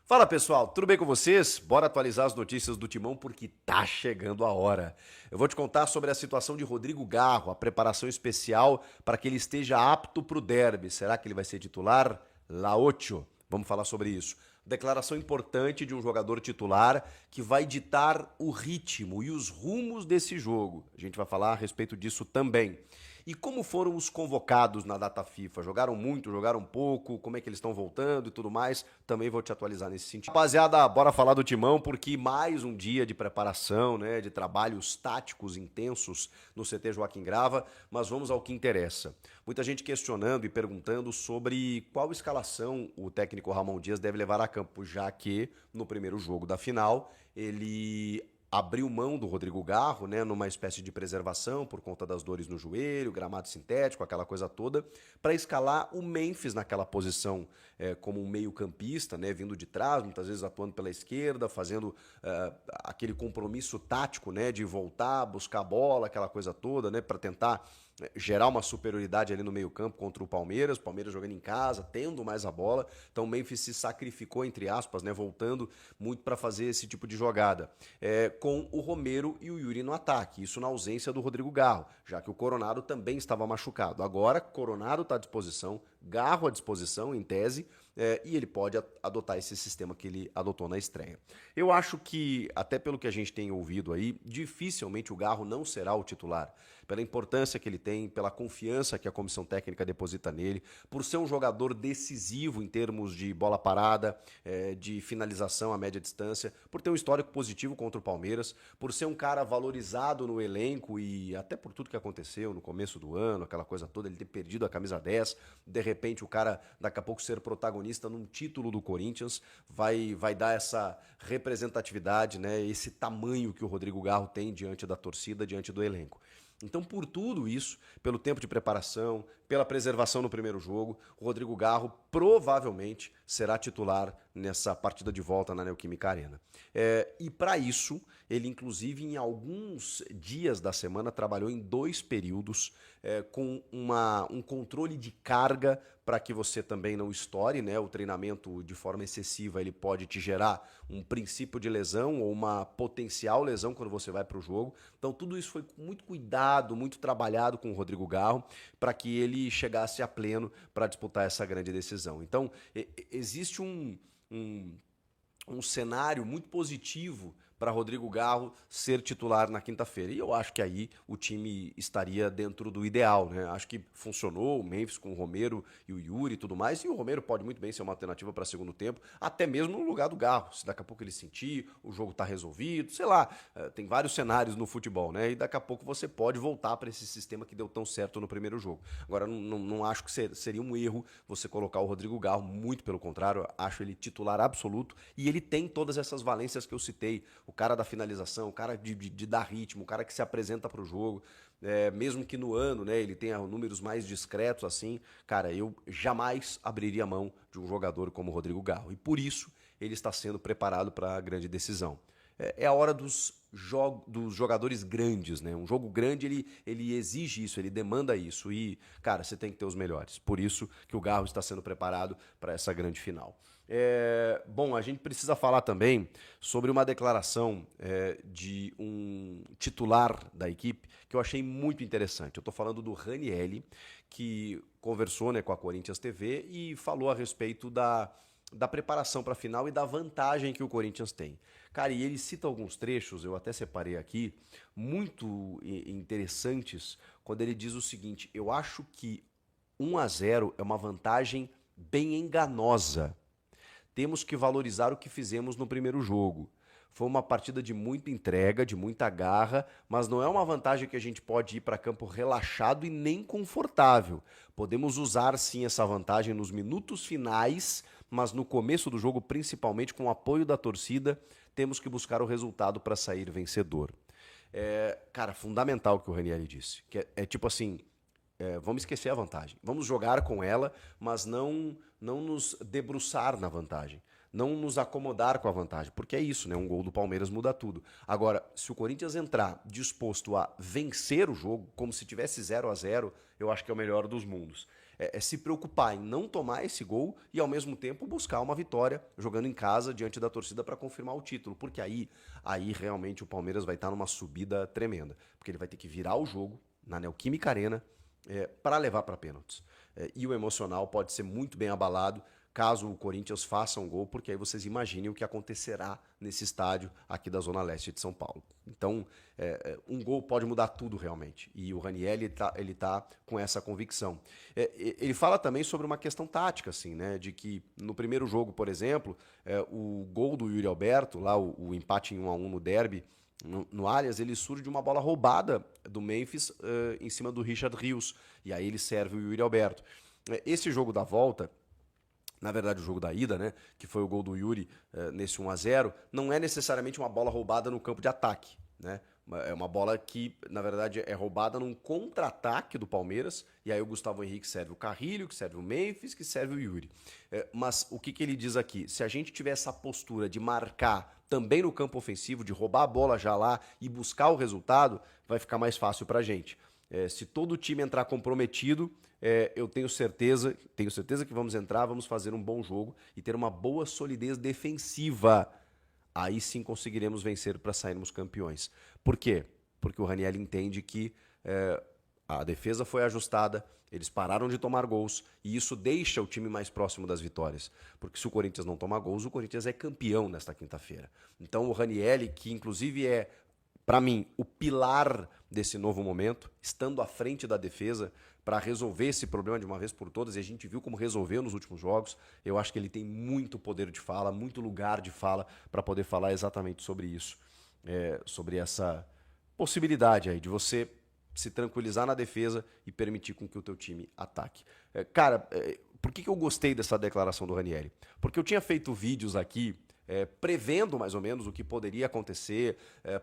Fala pessoal, tudo bem com vocês? Bora atualizar as notícias do Timão porque tá chegando a hora. Eu vou te contar sobre a situação de Rodrigo Garro, a preparação especial para que ele esteja apto para o derby. Será que ele vai ser titular? La ocho. Vamos falar sobre isso. Declaração importante de um jogador titular que vai ditar o ritmo e os rumos desse jogo. A gente vai falar a respeito disso também. E como foram os convocados na data FIFA? Jogaram muito, jogaram pouco? Como é que eles estão voltando e tudo mais? Também vou te atualizar nesse sentido. Rapaziada, bora falar do Timão porque mais um dia de preparação, né, de trabalhos táticos intensos no CT Joaquim Grava, mas vamos ao que interessa. Muita gente questionando e perguntando sobre qual escalação o técnico Ramon Dias deve levar a campo, já que no primeiro jogo da final ele abriu mão do Rodrigo Garro, né, numa espécie de preservação por conta das dores no joelho, gramado sintético, aquela coisa toda, para escalar o Memphis naquela posição como um meio-campista, né, vindo de trás, muitas vezes atuando pela esquerda, fazendo aquele compromisso tático, né, de voltar, buscar a bola, aquela coisa toda, né, para tentar gerar uma superioridade ali no meio-campo contra o Palmeiras jogando em casa, tendo mais a bola. Então o Memphis se sacrificou, entre aspas, né, voltando muito para fazer esse tipo de jogada. Com o Romero e o Yuri no ataque, isso na ausência do Rodrigo Garro, já que o Coronado também estava machucado. Agora, Coronado está à disposição, Garro à disposição, em tese, e ele pode adotar esse sistema que ele adotou na estreia. Eu acho que, até pelo que a gente tem ouvido aí, dificilmente o Garro não será o titular, pela importância que ele tem, pela confiança que a comissão técnica deposita nele, por ser um jogador decisivo em termos de bola parada, de finalização a média distância, por ter um histórico positivo contra o Palmeiras, por ser um cara valorizado no elenco e até por tudo que aconteceu no começo do ano, aquela coisa toda, ele ter perdido a camisa 10, de repente o cara daqui a pouco ser protagonista num título do Corinthians, vai dar essa representatividade, né, esse tamanho que o Rodrigo Garro tem diante da torcida, diante do elenco. Então, por tudo isso, pelo tempo de preparação, pela preservação no primeiro jogo, o Rodrigo Garro provavelmente será titular nessa partida de volta na Neoquímica Arena. E para isso, ele inclusive em alguns dias da semana trabalhou em 2 períodos com um controle de carga para que você também não estoure, né? O treinamento de forma excessiva ele pode te gerar um princípio de lesão ou uma potencial lesão quando você vai para o jogo. Então tudo isso foi com muito cuidado, muito trabalhado com o Rodrigo Garro para que ele chegasse a pleno para disputar essa grande decisão. Então existe um cenário muito positivo para Rodrigo Garro ser titular na quinta-feira. E eu acho que aí o time estaria dentro do ideal, né? Acho que funcionou o Memphis com o Romero e o Yuri e tudo mais, e o Romero pode muito bem ser uma alternativa para segundo tempo, até mesmo no lugar do Garro. Se daqui a pouco ele sentir, o jogo está resolvido, sei lá, tem vários cenários no futebol, né? E daqui a pouco você pode voltar para esse sistema que deu tão certo no primeiro jogo. Agora, não acho que seria um erro você colocar o Rodrigo Garro, muito pelo contrário, acho ele titular absoluto, e ele tem todas essas valências que eu citei, o cara da finalização, o cara de dar ritmo, o cara que se apresenta para o jogo, mesmo que no ano, né, ele tenha números mais discretos assim, cara, eu jamais abriria mão de um jogador como o Rodrigo Garro. E por isso ele está sendo preparado para a grande decisão. É a hora dos jogadores grandes, né? Um jogo grande, ele exige isso, ele demanda isso. E, cara, você tem que ter os melhores. Por isso que o Garro está sendo preparado para essa grande final. Bom, a gente precisa falar também sobre uma declaração de um titular da equipe que eu achei muito interessante. Eu estou falando do Ranieri, que conversou, né, com a Corinthians TV e falou a respeito da preparação para a final e da vantagem que o Corinthians tem. Cara, e ele cita alguns trechos, eu até separei aqui, muito interessantes, quando ele diz o seguinte: eu acho que 1-0 é uma vantagem bem enganosa. Temos que valorizar o que fizemos no primeiro jogo. Foi uma partida de muita entrega, de muita garra, mas não é uma vantagem que a gente pode ir para campo relaxado e nem confortável. Podemos usar sim essa vantagem nos minutos finais, mas no começo do jogo, principalmente com o apoio da torcida, temos que buscar o resultado para sair vencedor. Cara, fundamental o que o Ranieri disse. Que é tipo assim, vamos esquecer a vantagem. Vamos jogar com ela, mas não nos debruçar na vantagem. Não nos acomodar com a vantagem. Porque é isso, né? Um gol do Palmeiras muda tudo. Agora, se o Corinthians entrar disposto a vencer o jogo, como se tivesse 0-0, eu acho que é o melhor dos mundos. é se preocupar em não tomar esse gol e, ao mesmo tempo, buscar uma vitória jogando em casa diante da torcida para confirmar o título. Porque aí realmente o Palmeiras vai estar numa subida tremenda. Porque ele vai ter que virar o jogo na Neoquímica Arena para levar para pênaltis. E o emocional pode ser muito bem abalado caso o Corinthians faça um gol, porque aí vocês imaginem o que acontecerá nesse estádio aqui da Zona Leste de São Paulo. Então, um gol pode mudar tudo realmente, e o Raniel ele tá com essa convicção. Ele fala também sobre uma questão tática, assim, né, de que no primeiro jogo, por exemplo, o gol do Yuri Alberto, lá o empate em 1-1 no derby, no Allianz, ele surge de uma bola roubada do Memphis em cima do Richard Rios, e aí ele serve o Yuri Alberto. Esse jogo da volta, na verdade o jogo da ida, né, que foi o gol do Yuri nesse 1-0, não é necessariamente uma bola roubada no campo de ataque, né? É uma bola que, na verdade, é roubada num contra-ataque do Palmeiras, e aí o Gustavo Henrique serve o Carrilho, que serve o Memphis, que serve o Yuri. Mas o que ele diz aqui? Se a gente tiver essa postura de marcar também no campo ofensivo, de roubar a bola já lá e buscar o resultado, vai ficar mais fácil pra gente. Se todo o time entrar comprometido, eu tenho certeza que vamos entrar, vamos fazer um bom jogo e ter uma boa solidez defensiva. Aí sim conseguiremos vencer para sairmos campeões. Por quê? Porque o Raniel entende que a defesa foi ajustada, eles pararam de tomar gols e isso deixa o time mais próximo das vitórias. Porque se o Corinthians não tomar gols, o Corinthians é campeão nesta quinta-feira. Então o Raniel, que inclusive é, para mim, o pilar desse novo momento, estando à frente da defesa para resolver esse problema de uma vez por todas, e a gente viu como resolveu nos últimos jogos, eu acho que ele tem muito poder de fala, muito lugar de fala para poder falar exatamente sobre isso, sobre essa possibilidade aí de você se tranquilizar na defesa e permitir com que o teu time ataque. Cara, por que eu gostei dessa declaração do Ranieri? Porque eu tinha feito vídeos aqui prevendo mais ou menos o que poderia acontecer,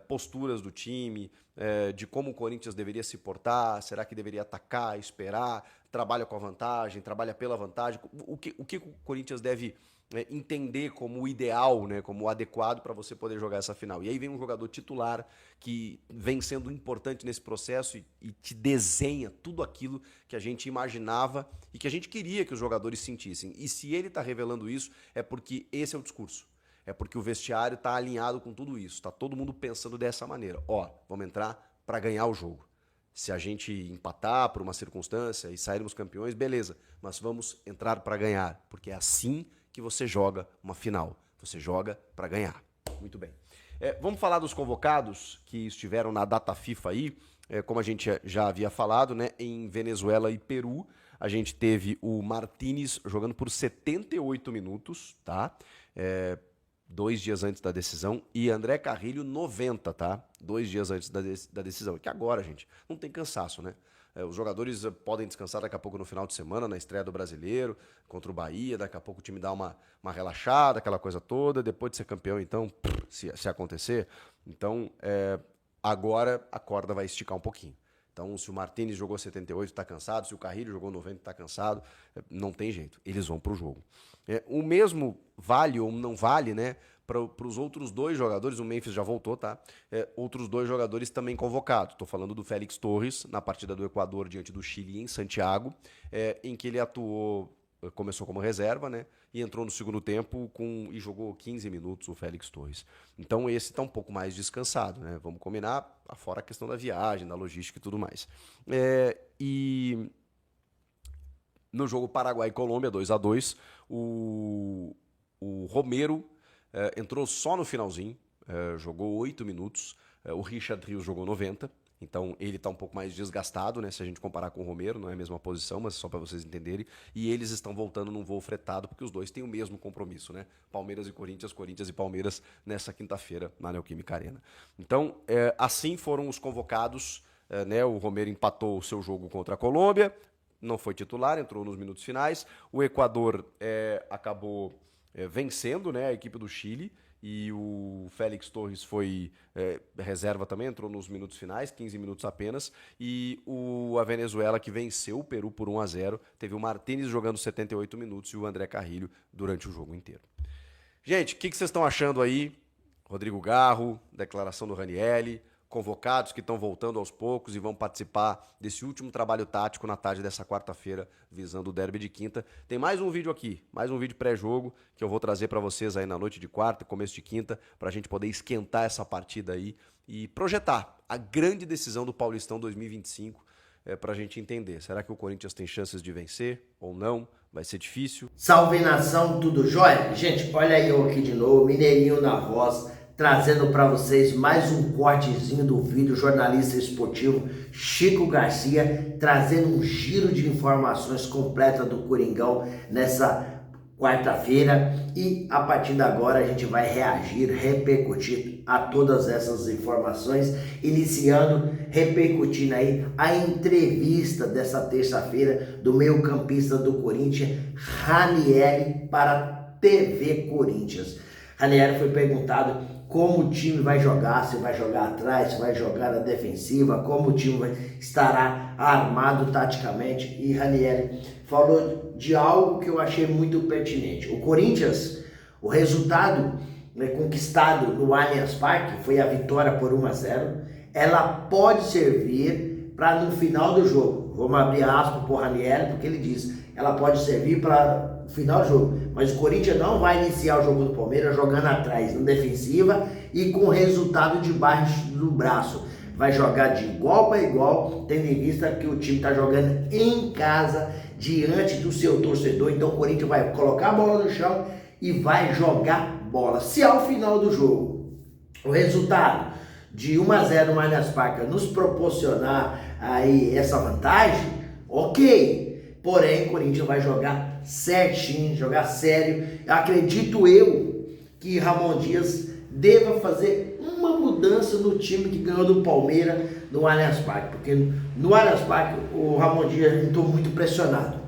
posturas do time, de como o Corinthians deveria se portar, será que deveria atacar, esperar, trabalha com a vantagem, trabalha pela vantagem, o que o Corinthians deve entender como o ideal, né, como o adequado para você poder jogar essa final. E aí vem um jogador titular que vem sendo importante nesse processo e te desenha tudo aquilo que a gente imaginava e que a gente queria que os jogadores sentissem. E se ele está revelando isso, é porque esse é o discurso. É porque o vestiário está alinhado com tudo isso. Está todo mundo pensando dessa maneira. Vamos entrar para ganhar o jogo. Se a gente empatar por uma circunstância e sairmos campeões, beleza. Mas vamos entrar para ganhar. Porque é assim que você joga uma final. Você joga para ganhar. Muito bem. Vamos falar dos convocados que estiveram na data FIFA aí. Como a gente já havia falado, né? Em Venezuela e Peru, a gente teve o Martínez jogando por 78 minutos, tá? 2 dias antes da decisão, e André Carrilho 90, tá? 2 dias antes da decisão. Que agora, gente, não tem cansaço, né? Os jogadores podem descansar daqui a pouco no final de semana, na estreia do Brasileiro, contra o Bahia, daqui a pouco o time dá uma relaxada, aquela coisa toda, depois de ser campeão, então, se acontecer. Então, agora a corda vai esticar um pouquinho. Então, se o Martínez jogou 78 está cansado, se o Carrilho jogou 90 está cansado, não tem jeito, eles vão para o jogo. O mesmo vale ou não vale, né, para os outros 2 jogadores, o Memphis já voltou, tá? Outros 2 jogadores também convocados. Estou falando do Félix Torres, na partida do Equador diante do Chile em Santiago, em que ele atuou, começou como reserva, né? E entrou no segundo tempo e jogou 15 minutos o Félix Torres. Então esse está um pouco mais descansado, né? Vamos combinar, fora a questão da viagem, da logística e tudo mais. E no jogo Paraguai e Colômbia, 2-2, o Romero entrou só no finalzinho, jogou 8 minutos, o Richard Rios jogou 90. Então ele está um pouco mais desgastado, né? Se a gente comparar com o Romero, não é a mesma posição, mas só para vocês entenderem. E eles estão voltando num voo fretado, porque os dois têm o mesmo compromisso, né? Palmeiras e Corinthians, Corinthians e Palmeiras nessa quinta-feira na Neoquímica Arena. Então, assim foram os convocados, né? O Romero empatou o seu jogo contra a Colômbia, não foi titular, entrou nos minutos finais. O Equador acabou vencendo, né, a equipe do Chile. E o Félix Torres foi reserva também, entrou nos minutos finais, 15 minutos apenas. E a Venezuela, que venceu o Peru por 1-0, teve o Martínez jogando 78 minutos e o André Carrilho durante o jogo inteiro. Gente, o que vocês estão achando aí? Rodrigo Garro, declaração do Ranieri, convocados que estão voltando aos poucos e vão participar desse último trabalho tático na tarde dessa quarta-feira, visando o derby de quinta. Tem mais um vídeo aqui, mais um vídeo pré-jogo que eu vou trazer para vocês aí na noite de quarta, começo de quinta, para a gente poder esquentar essa partida aí e projetar a grande decisão do Paulistão 2025 para a gente entender. Será que o Corinthians tem chances de vencer ou não? Vai ser difícil? Salve nação, tudo jóia? Gente, olha aí eu aqui de novo, Mineirinho na voz, trazendo para vocês mais um cortezinho do vídeo, jornalista esportivo Chico Garcia, trazendo um giro de informações completa do Coringão nessa quarta-feira, e a partir de agora a gente vai reagir, repercutir a todas essas informações, iniciando, repercutindo aí a entrevista dessa terça-feira do meio-campista do Corinthians, Ranieri, para a TV Corinthians. Ranieri foi perguntado como o time vai jogar, se vai jogar atrás, se vai jogar na defensiva, como o time estará armado taticamente, e Ranieri falou de algo que eu achei muito pertinente. O Corinthians, o resultado conquistado no Allianz Parque, foi a vitória por 1-0, ela pode servir para no final do jogo, vamos abrir aspas para o Ranieri, porque ele diz, ela pode servir para o final do jogo, mas o Corinthians não vai iniciar o jogo do Palmeiras jogando atrás, na defensiva e com resultado debaixo do braço. Vai jogar de igual para igual, tendo em vista que o time está jogando em casa, diante do seu torcedor. Então o Corinthians vai colocar a bola no chão e vai jogar bola. Se ao final do jogo o resultado de 1-0 no Allianz Parque nos proporcionar aí essa vantagem, ok. Porém, o Corinthians vai jogar certinho, jogar sério. Acredito eu que Ramon Dias deva fazer uma mudança no time que ganhou do Palmeiras no Allianz Parque, porque no Allianz Parque o Ramon Dias entrou muito pressionado.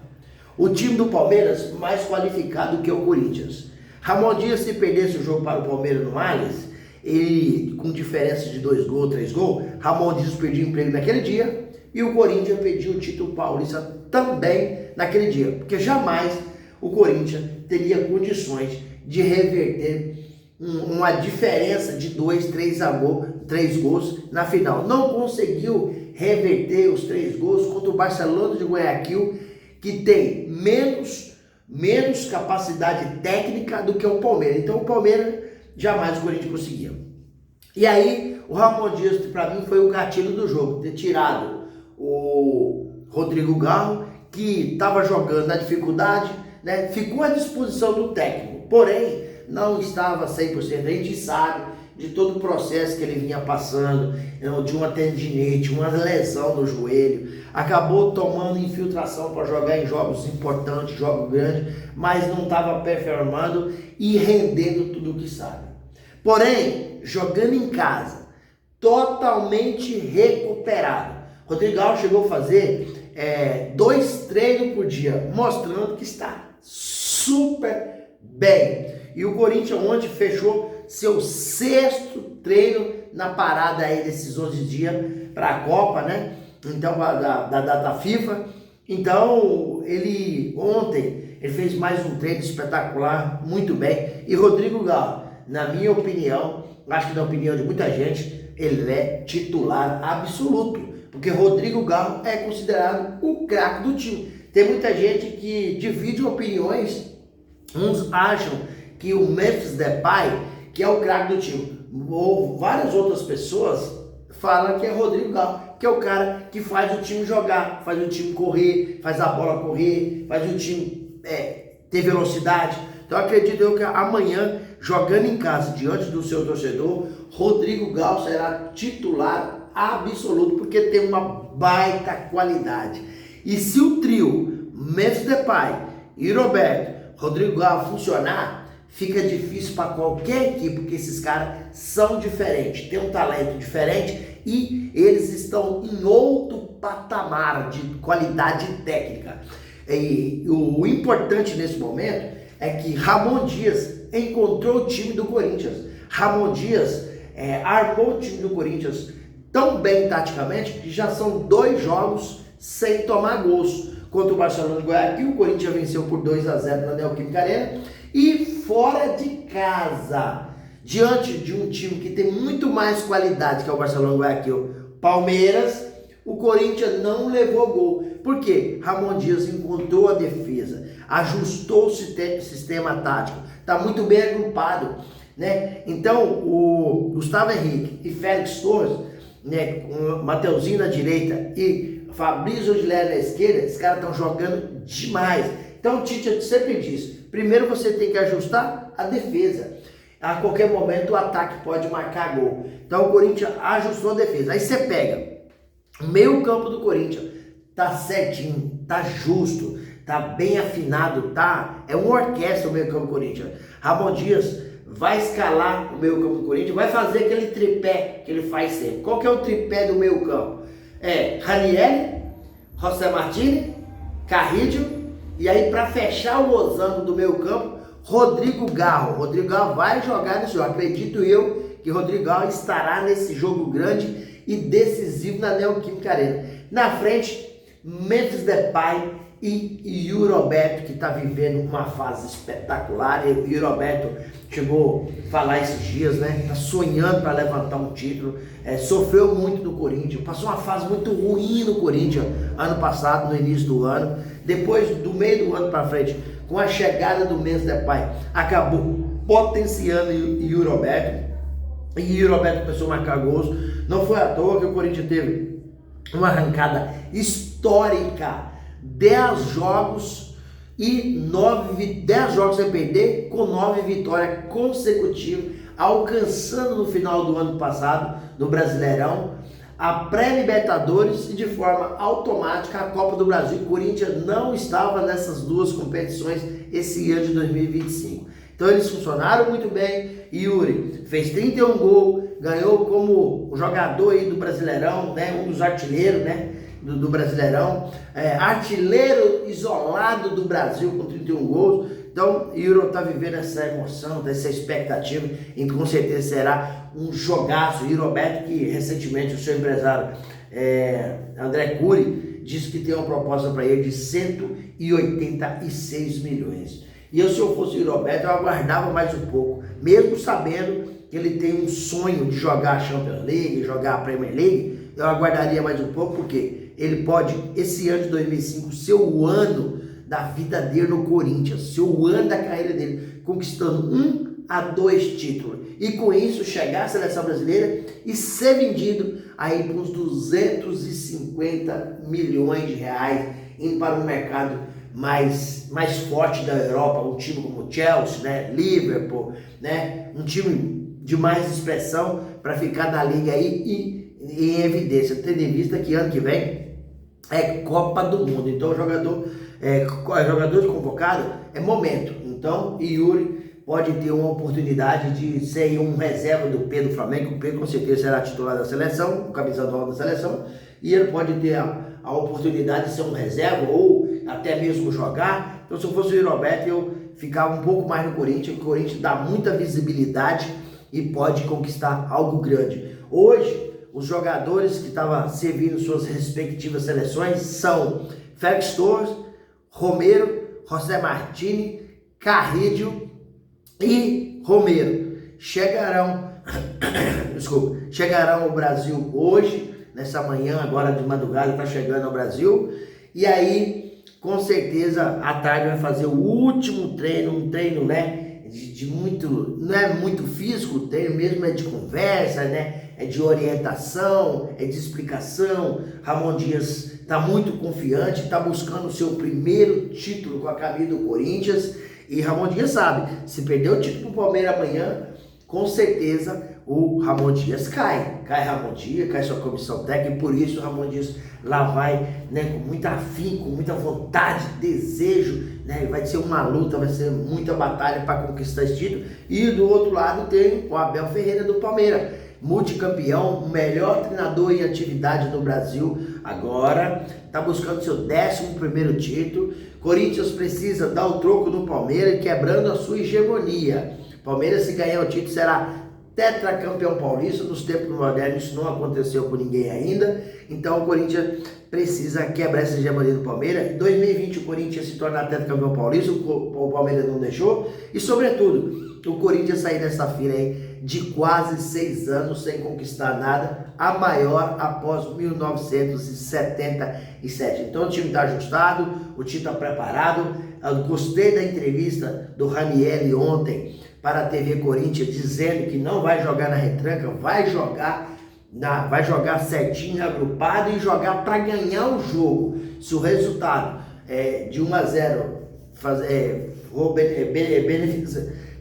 O time do Palmeiras mais qualificado que o Corinthians. Ramon Dias, se perdesse o jogo para o Palmeiras no Allianz, ele com diferença de 2 gols, 3 gols, Ramon Dias perdia o emprego naquele dia e o Corinthians perdia o título paulista também naquele dia, porque jamais o Corinthians teria condições de reverter uma diferença de 2, 3 gols na final. Não conseguiu reverter os 3 gols contra o Barcelona de Guayaquil, que tem menos capacidade técnica do que o Palmeiras. Então o Palmeiras jamais o Corinthians conseguia. E aí o Ramon Dias, para mim, foi o gatilho do jogo, ter tirado o Rodrigo Garro, que estava jogando na dificuldade, né? Ficou à disposição do técnico, porém não estava 100%. A gente sabe de todo o processo que ele vinha passando, de uma tendinite, uma lesão no joelho, acabou tomando infiltração para jogar em jogos importantes, jogos grandes, mas não estava performando e rendendo tudo o que sabe. Porém, jogando em casa, totalmente recuperado, Rodrigo Alves chegou a fazer 2 treinos por dia, mostrando que está super bem. E o Corinthians ontem fechou seu 6º treino na parada aí desses 11 dias para a Copa, né? Então, da data FIFA. Então, ontem ele fez mais um treino espetacular, muito bem. E Rodrigo Galo, na minha opinião, acho que na opinião de muita gente, ele é titular absoluto, porque Rodrigo Galo é considerado o craque do time. Tem muita gente que divide opiniões, uns acham que o Memphis Depay, que é o craque do time, ou várias outras pessoas falam que é Rodrigo Galo, que é o cara que faz o time jogar, faz o time correr, faz a bola correr, faz o time ter velocidade. Então acredito eu que amanhã, jogando em casa, diante do seu torcedor, Rodrigo Galo será titular absoluto, porque tem uma baita qualidade. E se o trio Memphis Depay e Roberto, Rodrigo Galo funcionar, fica difícil para qualquer equipe, porque esses caras são diferentes, têm um talento diferente e eles estão em outro patamar de qualidade técnica. E o importante nesse momento é que Ramon Dias encontrou o time do Corinthians. Ramon Dias armou o time do Corinthians tão bem taticamente que já são 2 jogos sem tomar gols. Contra o Barcelona de Guayaquil, o Corinthians venceu por 2-0 na Neoquímica Arena. E fora de casa, diante de um time que tem muito mais qualidade, que é o Barcelona Guayaquil, Palmeiras, o Corinthians não levou gol. Por quê? Ramon Dias encontrou a defesa, ajustou o sistema tático, está muito bem agrupado, né? Então, o Gustavo Henrique e Félix Torres, né, com o Mateuzinho na direita e Fabrício Gileri na esquerda, esses caras estão jogando demais. Então, o Tite sempre diz, primeiro você tem que ajustar a defesa. A qualquer momento o ataque pode marcar gol. Então, o Corinthians ajustou a defesa. Aí você pega o meio campo do Corinthians, tá certinho, tá justo, tá bem afinado, tá? É uma orquestra o meio campo do Corinthians. Ramon Dias vai escalar o meio campo do Corinthians, vai fazer aquele tripé que ele faz sempre. Qual que é o tripé do meio campo? É Ranieri, José Martini, Carrillo, e aí para fechar o losango do meio campo, Rodrigo Garro. Rodrigo Garro vai jogar nesse jogo. Acredito eu que Rodrigo Garro estará nesse jogo grande e decisivo na Neoquímica Arena. Na frente, Memphis Depay e Yuri Alberto, que está vivendo uma fase espetacular. E o Yuri Alberto chegou a falar esses dias, né? Está sonhando para levantar um título. Sofreu muito no Corinthians, passou uma fase muito ruim no Corinthians ano passado, no início do ano. Depois, do meio do ano para frente, com a chegada do Memphis Depay, acabou potenciando Yuri Alberto. E Yuri Alberto começou a marcar gols. Não foi à toa que o Corinthians teve uma arrancada histórica, 10 jogos e 10 jogos sem perder, com 9 vitórias consecutivas, alcançando no final do ano passado, no Brasileirão, a pré-Libertadores e de forma automática a Copa do Brasil. O Corinthians não estava nessas duas competições esse ano de 2025. Então eles funcionaram muito bem. Yuri fez 31 gols, ganhou como jogador aí do Brasileirão, né, um dos artilheiros, né, do Brasileirão, artilheiro isolado do Brasil com 31 gols. Então, Yuri está vivendo essa emoção, essa expectativa, e com certeza será um jogaço. Yuri Alberto, que recentemente o seu empresário André Cury disse que tem uma proposta para ele de 186 milhões. E eu, se eu fosse o Yuri Alberto, eu aguardava mais um pouco, mesmo sabendo que ele tem um sonho de jogar a Champions League, jogar a Premier League. Eu aguardaria mais um pouco, porque ele pode, esse ano de 2005, ser o ano da vida dele no Corinthians, ser o ano da carreira dele, conquistando 1 a 2 títulos. E com isso chegar à seleção brasileira e ser vendido aí para uns 250 milhões de reais, indo para um mercado mais forte da Europa, um time como o Chelsea, né, Liverpool, né, um time de mais expressão para ficar na liga aí e em evidência, tendo em vista que ano que vem é Copa do Mundo. Então o jogador convocado é momento. Então Yuri pode ter uma oportunidade de ser um reserva do Pedro do Flamengo. O Pedro com certeza será titular da seleção, o camisa nova da seleção, e ele pode ter a oportunidade de ser um reserva ou até mesmo jogar. Então, se eu fosse o Yuri Alberto, eu ficava um pouco mais no Corinthians. O Corinthians dá muita visibilidade e pode conquistar algo grande. Hoje, os jogadores que estavam servindo suas respectivas seleções são Félix Torres, Romero, José Martini, Carrillo e Romero. Chegarão ao Brasil hoje, nessa manhã, agora de madrugada, está chegando ao Brasil. E aí, com certeza, à tarde vai fazer o último treino, um treino, né, de muito, não é muito físico, o treino mesmo é de conversa, né, é de orientação, é de explicação. Ramon Dias está muito confiante, está buscando o seu primeiro título com a camisa do Corinthians. E Ramon Dias sabe, se perder o título para o Palmeiras amanhã, com certeza o Ramon Dias cai Ramon Dias, cai sua comissão técnica, e por isso o Ramon Dias lá vai, né, com muito afinco, com muita vontade, desejo, né, vai ser uma luta, vai ser muita batalha para conquistar esse título. E do outro lado tem o Abel Ferreira do Palmeiras, multicampeão, o melhor treinador em atividade no Brasil, agora está buscando seu 11º título. Corinthians precisa dar o troco no Palmeiras, quebrando a sua hegemonia. Palmeiras, se ganhar o título, será tetracampeão paulista. Nos tempos modernos isso não aconteceu com ninguém ainda. Então o Corinthians precisa quebrar essa hegemonia do Palmeiras. Em 2020 o Corinthians se torna tetracampeão paulista, o Palmeiras não deixou. E sobretudo, o Corinthians sair dessa fila aí de quase 6 anos sem conquistar nada, a maior após 1977. Então o time está ajustado, o time está preparado. Eu gostei da entrevista do Ranieri ontem para a TV Corinthians, dizendo que não vai jogar na retranca, vai jogar certinho, agrupado e jogar para ganhar o jogo. Se o resultado de 1-0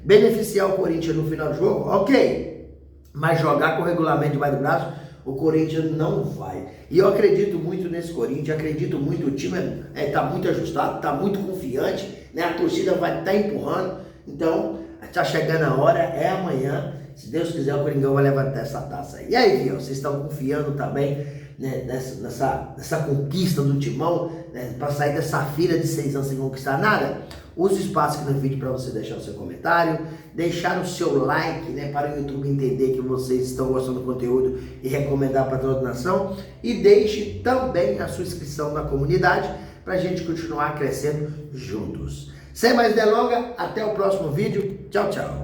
beneficiar o Corinthians no final do jogo, ok. Mas jogar com o regulamento debaixo do braço, o Corinthians não vai. E eu acredito muito nesse Corinthians, acredito muito, o time está muito ajustado, está muito confiante, né? A torcida vai estar empurrando. Então, está chegando a hora, é amanhã. Se Deus quiser, o Coringão vai levantar essa taça aí. E aí, viu? Vocês estão confiando também, né, nessa conquista do Timão, né, para sair dessa fila de 6 anos sem conquistar nada? Use o espaço aqui no vídeo para você deixar o seu comentário, deixar o seu like, né, para o YouTube entender que vocês estão gostando do conteúdo e recomendar para toda a nação. E deixe também a sua inscrição na comunidade para a gente continuar crescendo juntos. Sem mais delongas, até o próximo vídeo. Tchau, tchau.